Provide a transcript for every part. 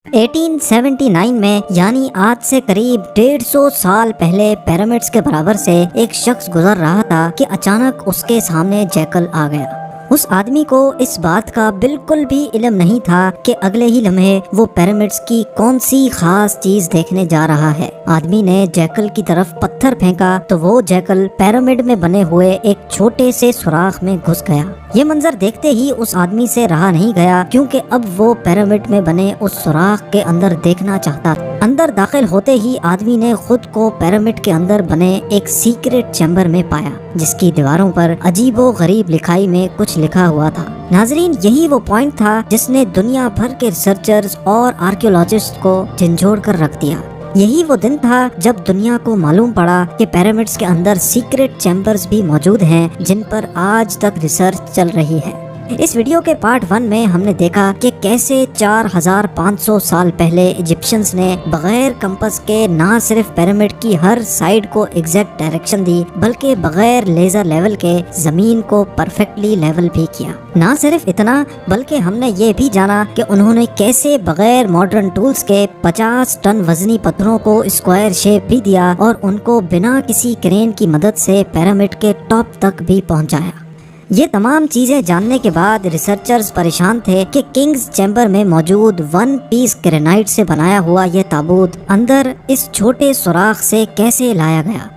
1879 में यानी आज से करीब 150 साल पहले पिरामिड्स के बराबर से एक शख्स गुजर रहा था कि अचानक उसके सामने जैकल आ गया। उस आदमी को इस बात का बिल्कुल भी इल्म नहीं था कि अगले ही लम्हे वो पिरामिड्स की कौन सी खास चीज देखने जा रहा है। आदमी ने जैकल की तरफ पत्थर फेंका तो वो जैकल पिरामिड में बने हुए एक छोटे से सुराख में घुस गया। ये मंजर देखते ही उस आदमी से रहा नहीं गया, क्योंकि अब वो पिरामिड में बने उस सुराख के अंदर देखना चाहता था। अंदर दाखिल होते ही आदमी ने खुद को पिरामिड के अंदर बने एक सीक्रेट चैम्बर में पाया, जिसकी दीवारों पर अजीबो गरीब लिखाई में कुछ लिखा हुआ था। नाजरीन, यही वो पॉइंट था जिसने दुनिया भर के रिसर्चर्स और आर्कियोलॉजिस्ट को झंझोड़ कर रख दिया। यही वो दिन था जब दुनिया को मालूम पड़ा कि पिरामिड्स के अंदर सीक्रेट चैम्बर्स भी मौजूद हैं, जिन पर आज तक रिसर्च चल रही है। इस वीडियो के पार्ट 1 में हमने देखा कि कैसे 4500 साल पहले इजिप्शियंस ने बगैर कंपास के ना सिर्फ पिरामिड की हर साइड को एग्जैक्ट डायरेक्शन दी, बल्कि बगैर लेजर लेवल के जमीन को परफेक्टली लेवल भी किया। ना सिर्फ इतना, बल्कि हमने ये भी जाना कि उन्होंने कैसे बगैर मॉडर्न टूल्स के 50 टन वजनी पत्थरों को स्क्वायर शेप भी दिया और उनको बिना किसी क्रेन की मदद से पिरामिड के टॉप तक भी पहुंचाया। ये तमाम चीजें जानने के बाद रिसर्चर्स परेशान थे कि किंग्स चैम्बर में मौजूद 1 पीस ग्रेनाइट से बनाया हुआ ये ताबूत अंदर इस छोटे सुराख से कैसे लाया गया।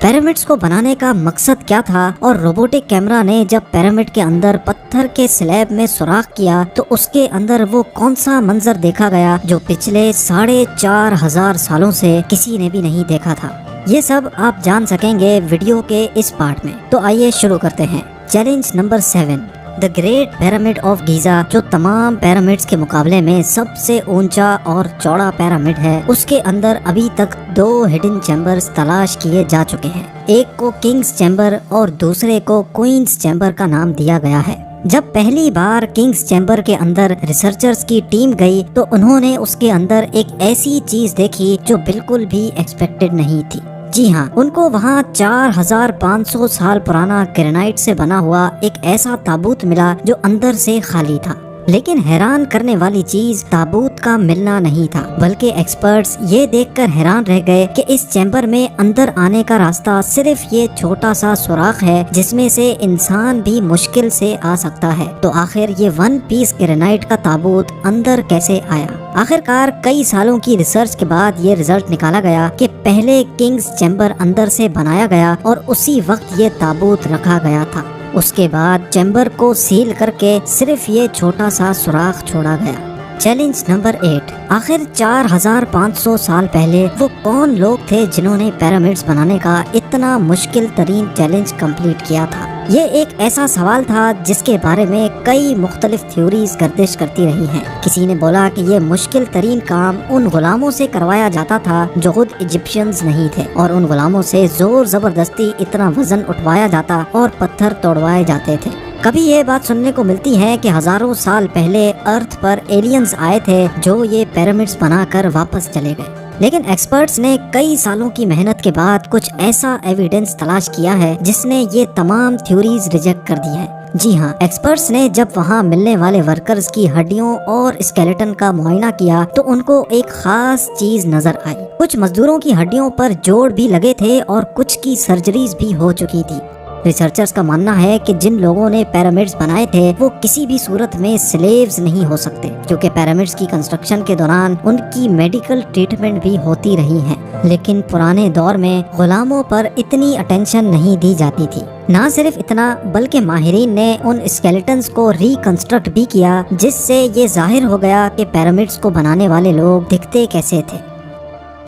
पिरामिड्स को बनाने का मकसद क्या था, और रोबोटिक कैमरा ने जब पिरामिड के अंदर पत्थर के स्लैब में सुराख किया तो उसके अंदर वो कौन सा मंजर देखा गया जो पिछले 4500 सालों से किसी ने भी नहीं देखा था। ये सब आप जान सकेंगे वीडियो के इस पार्ट में। तो आइए शुरू करते हैं। Challenge number 7, the great pyramid of Giza, जो तमाम पिरामिड्स के मुकाबले में सबसे ऊंचा और चौड़ा पिरामिड है। उसके अंदर अभी तक 2 हिडन चैम्बर्स तलाश किए जा चुके हैं। एक को किंग्स चैम्बर और दूसरे को क्वींस चैम्बर का नाम दिया गया है। जब पहली बार किंग्स चैम्बर के अंदर रिसर्चर्स की टीम गई तो उन्होंने उसके अंदर एक ऐसी चीज देखी जो बिल्कुल भी एक्सपेक्टेड नहीं थी। जी हाँ, उनको वहाँ 4500 साल पुराना ग्रेनाइट से बना हुआ एक ऐसा ताबूत मिला जो अंदर से खाली था। लेकिन हैरान करने वाली चीज ताबूत का मिलना नहीं था, बल्कि एक्सपर्ट्स ये देखकर हैरान रह गए कि इस चैम्बर में अंदर आने का रास्ता सिर्फ ये छोटा सा सुराख है, जिसमें से इंसान भी मुश्किल से आ सकता है। तो आखिर ये 1 पीस ग्रेनाइट का ताबूत अंदर कैसे आया? आखिरकार कई सालों की रिसर्च के बाद ये रिजल्ट निकाला गया कि पहले किंग्स चैम्बर अंदर से बनाया गया और उसी वक्त ये ताबूत रखा गया था। उसके बाद चैम्बर को सील करके सिर्फ ये छोटा सा सुराख छोड़ा गया। चैलेंज नंबर 8, आखिर 4500 साल पहले वो कौन लोग थे जिन्होंने पिरामिड्स बनाने का इतना मुश्किल तरीन चैलेंज कंप्लीट किया था? ये एक ऐसा सवाल था जिसके बारे में कई मुख्तलिफ थ्योरीज गर्दिश करती रही हैं। किसी ने बोला कि ये मुश्किल तरीन काम उन गुलामों से करवाया जाता था जो खुद इजिप्शियंस नहीं थे, और उन गुलामों से जोर जबरदस्ती इतना वजन उठवाया जाता और पत्थर तोड़वाए जाते थे। कभी ये बात सुनने को मिलती है कि हजारों साल पहले अर्थ पर एलियंस आए थे जो ये पिरामिड्स बनाकर वापस चले गए। लेकिन एक्सपर्ट्स ने कई सालों की मेहनत के बाद कुछ ऐसा एविडेंस तलाश किया है जिसने ये तमाम थ्योरीज रिजेक्ट कर दी है। जी हाँ, एक्सपर्ट्स ने जब वहाँ मिलने वाले वर्कर्स की हड्डियों और स्केलेटन का मुआयना किया तो उनको एक खास चीज नजर आई। कुछ मजदूरों की हड्डियों पर जोड़ भी लगे थे और कुछ की सर्जरीज भी हो चुकी थी। रिसर्चर्स का मानना है कि जिन लोगों ने पिरामिड्स बनाए थे वो किसी भी सूरत में स्लेव्स नहीं हो सकते, क्योंकि पिरामिड्स की कंस्ट्रक्शन के दौरान उनकी मेडिकल ट्रीटमेंट भी होती रही है। लेकिन पुराने दौर में गुलामों पर इतनी अटेंशन नहीं दी जाती थी। ना सिर्फ इतना, बल्कि माहिरीन ने उन स्केलेटन्स को रिकंस्ट्रक्ट भी किया, जिससे ये जाहिर हो गया कि पिरामिड्स को बनाने वाले लोग दिखते कैसे थे।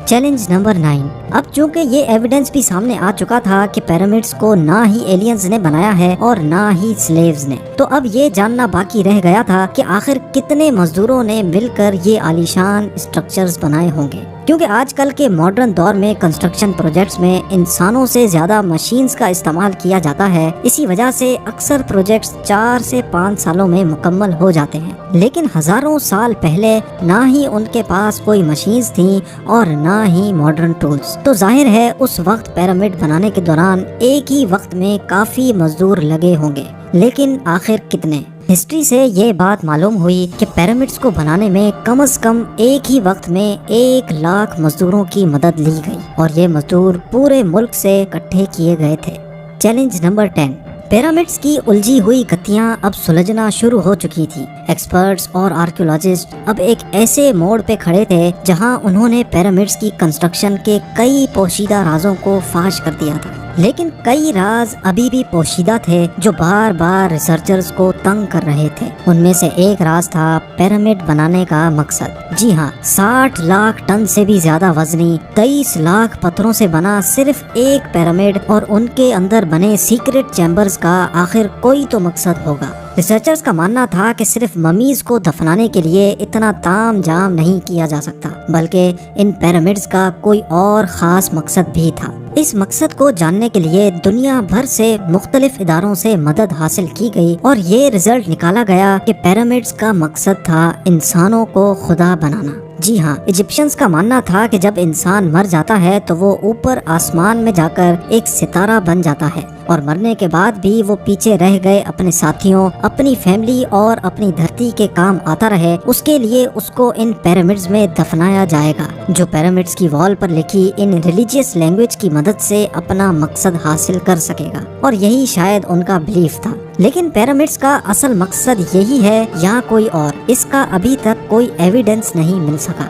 चैलेंज नंबर 9, अब चूंकि ये एविडेंस भी सामने आ चुका था कि पिरामिड्स को ना ही एलियंस ने बनाया है और ना ही स्लेव्स ने, तो अब ये जानना बाकी रह गया था कि आखिर कितने मजदूरों ने मिलकर ये आलीशान स्ट्रक्चर्स बनाए होंगे। क्योंकि आजकल के मॉडर्न दौर में कंस्ट्रक्शन प्रोजेक्ट्स में इंसानों से ज्यादा मशीन्स का इस्तेमाल किया जाता है। इसी वजह से अक्सर प्रोजेक्ट्स 4 से 5 सालों में मुकम्मल हो जाते हैं। लेकिन हजारों साल पहले ना ही उनके पास कोई मशीन्स थी और ना ही मॉडर्न टूल्स, तो जाहिर है उस वक्त पिरामिड बनाने के दौरान एक ही वक्त में काफी मजदूर लगे होंगे। लेकिन आखिर कितने? ہسٹری سے یہ بات معلوم ہوئی کہ پیرامڈس کو بنانے میں کم از کم ایک ہی وقت میں 1,00,000 مزدوروں کی مدد لی گئی اور یہ مزدور پورے ملک سے اکٹھے کیے گئے تھے۔ چیلنج نمبر 10، پیرامڈس کی الجھی ہوئی گتیاں اب سلجھنا شروع ہو چکی تھی۔ ایکسپرٹس اور آرکیولوجسٹ اب ایک ایسے موڑ پہ کھڑے تھے جہاں انہوں نے پیرامڈس کی کنسٹرکشن کے کئی پوشیدہ رازوں کو فاش کر دیا تھا، لیکن کئی راز ابھی بھی پوشیدہ تھے جو بار بار ریسرچرز کو تنگ کر رہے تھے۔ ان میں سے ایک راز تھا پیرامڈ بنانے کا مقصد۔ جی ہاں، 60 لاکھ ٹن سے بھی زیادہ وزنی 23 لاکھ پتھروں سے بنا صرف ایک پیرامڈ اور ان کے اندر بنے سیکرٹ چیمبرز کا آخر کوئی تو مقصد ہوگا۔ ریسرچرز کا ماننا تھا کہ صرف ممیز کو دفنانے کے لیے اتنا تام جام نہیں کیا جا سکتا، بلکہ ان پیرامڈز کا کوئی اور خاص مقصد بھی تھا۔ اس مقصد کو جاننے کے لیے دنیا بھر سے مختلف اداروں سے مدد حاصل کی گئی اور یہ رزلٹ نکالا گیا کہ پیرامڈز کا مقصد تھا انسانوں کو خدا بنانا۔ جی ہاں، ایجپشنز کا ماننا تھا کہ جب انسان مر جاتا ہے تو وہ اوپر آسمان میں جا کر ایک ستارہ بن جاتا ہے اور مرنے کے بعد بھی وہ پیچھے رہ گئے اپنے ساتھیوں، اپنی فیملی اور اپنی دھرتی کے کام آتا رہے، اس کے لیے اس کو ان پیرامڈز میں دفنایا جائے گا، جو پیرامڈز کی وال پر لکھی ان ریلیجیس لینگویج کی مدد سے اپنا مقصد حاصل کر سکے گا، اور یہی شاید ان کا بلیف تھا۔ لیکن پیرامڈز کا اصل مقصد یہی ہے یا کوئی اور، اس کا ابھی تک کوئی ایویڈنس نہیں مل سکا۔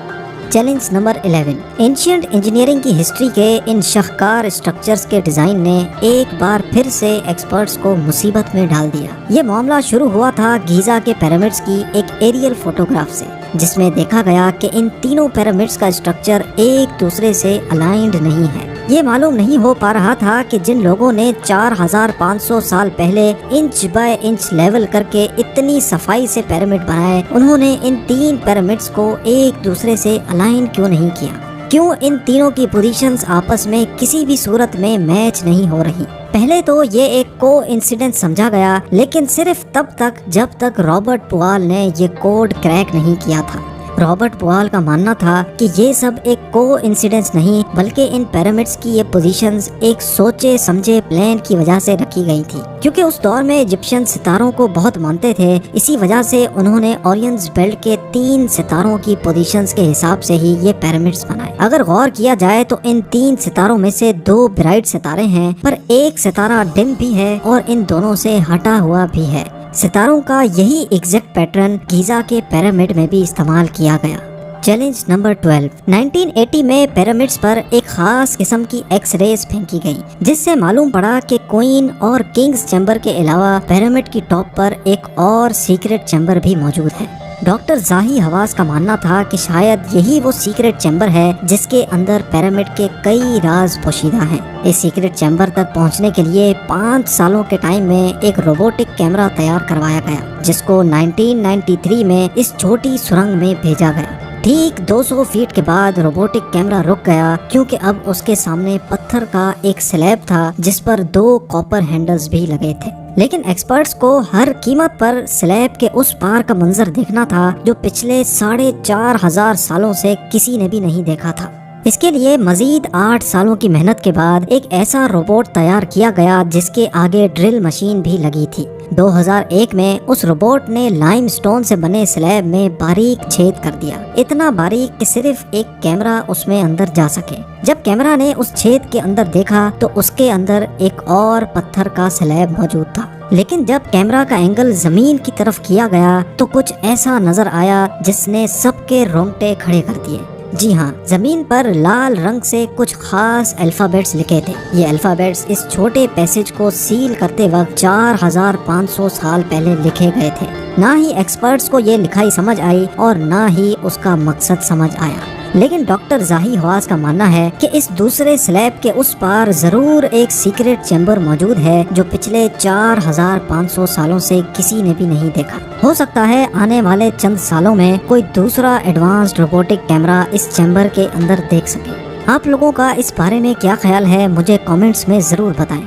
چیلنج نمبر 11، اینشینٹ انجینئرنگ کی ہسٹری کے ان شاہکار اسٹرکچرز کے ڈیزائن نے ایک بار پھر سے ایکسپرٹس کو مصیبت میں ڈال دیا۔ یہ معاملہ شروع ہوا تھا گیزا کے پیرامڈز کی ایک ایریل فوٹوگراف سے، جس میں دیکھا گیا کہ ان تینوں پیرامڈز کا اسٹرکچر ایک دوسرے سے الائنڈ نہیں ہے۔ یہ معلوم نہیں ہو پا رہا تھا کہ جن لوگوں نے 4500 سال پہلے انچ بائی انچ لیول کر کے اتنی صفائی سے پیرامڈ بنائے، انہوں نے ان 3 پیرامڈز کو ایک دوسرے سے الائن کیوں نہیں کیا؟ کیوں ان تینوں کی پوزیشنز آپس میں کسی بھی صورت میں میچ نہیں ہو رہی؟ پہلے تو یہ ایک کو انسیڈنٹ سمجھا گیا، لیکن صرف تب تک جب تک رابرٹ پوال نے یہ کوڈ کریک نہیں کیا تھا۔ رابرٹ پوال کا ماننا تھا کہ یہ سب ایک کو انسیڈنس نہیں، بلکہ ان پیرامڈز کی یہ پوزیشنز ایک سوچے سمجھے پلان کی وجہ سے رکھی گئی تھی، کیونکہ اس دور میں ایجپشن ستاروں کو بہت مانتے تھے۔ اسی وجہ سے انہوں نے اورینز بیلٹ کے 3 ستاروں کی پوزیشنز کے حساب سے ہی یہ پیرامڈز بنائے۔ اگر غور کیا جائے تو ان 3 ستاروں میں سے 2 برائٹ ستارے ہیں، پر ایک ستارہ ڈم بھی ہے اور ان دونوں سے ہٹا ہوا بھی ہے۔ ستاروں کا یہی ایگزیکٹ پیٹرن گیزا کے پیرامڈ میں بھی استعمال کیا گیا۔ چیلنج نمبر 12، 1980 میں پیرامڈز پر ایک خاص قسم کی ایکس ریز پھینکی گئی، جس سے معلوم پڑا کہ کوئن اور کنگز چیمبر کے علاوہ پیرامڈ کی ٹاپ پر ایک اور سیکرٹ چیمبر بھی موجود ہے۔ ڈاکٹر زاہی حواس کا ماننا تھا کہ شاید یہی وہ سیکرٹ چیمبر ہے جس کے اندر پیرامڈ کے کئی راز پوشیدہ ہیں۔ اس سیکرٹ چیمبر تک پہنچنے کے لیے 5 سالوں کے ٹائم میں ایک روبوٹک کیمرہ تیار کروایا گیا، جس کو 1993 میں اس چھوٹی سرنگ میں بھیجا گیا۔ ٹھیک 200 فیٹ کے بعد روبوٹک کیمرہ رک گیا، کیونکہ اب اس کے سامنے پتھر کا ایک سلیب تھا جس پر 2 کاپر ہینڈلز بھی لگے تھے۔ لیکن ایکسپرٹس کو ہر قیمت پر سلیب کے اس پار کا منظر دیکھنا تھا جو پچھلے 4500 سالوں سے کسی نے بھی نہیں دیکھا تھا۔ اس کے لیے مزید 8 سالوں کی محنت کے بعد ایک ایسا روبوٹ تیار کیا گیا جس کے آگے ڈرل مشین بھی لگی تھی۔ 2001 میں اس روبوٹ نے لائم سٹون سے بنے سلیب میں باریک چھید کر دیا، اتنا باریک کہ صرف ایک کیمرہ اس میں اندر جا سکے۔ جب کیمرہ نے اس چھید کے اندر دیکھا تو اس کے اندر ایک اور پتھر کا سلیب موجود تھا، لیکن جب کیمرہ کا اینگل زمین کی طرف کیا گیا تو کچھ ایسا نظر آیا جس نے سب کے رونگٹے کھڑے کر دیے۔ جی ہاں، زمین پر لال رنگ سے کچھ خاص الفابیٹس لکھے تھے۔ یہ الفابیٹس اس چھوٹے پیسج کو سیل کرتے وقت 4500 سال پہلے لکھے گئے تھے۔ نہ ہی ایکسپرٹس کو یہ لکھائی سمجھ آئی اور نہ ہی اس کا مقصد سمجھ آیا، لیکن ڈاکٹر زاہی حواس کا ماننا ہے کہ اس دوسرے سلیب کے اس پار ضرور ایک سیکرٹ چیمبر موجود ہے جو پچھلے 4500 سالوں سے کسی نے بھی نہیں دیکھا۔ ہو سکتا ہے آنے والے چند سالوں میں کوئی دوسرا ایڈوانسڈ روبوٹک کیمرہ اس چیمبر کے اندر دیکھ سکے۔ آپ لوگوں کا اس بارے میں کیا خیال ہے؟ مجھے کامنٹس میں ضرور بتائیں۔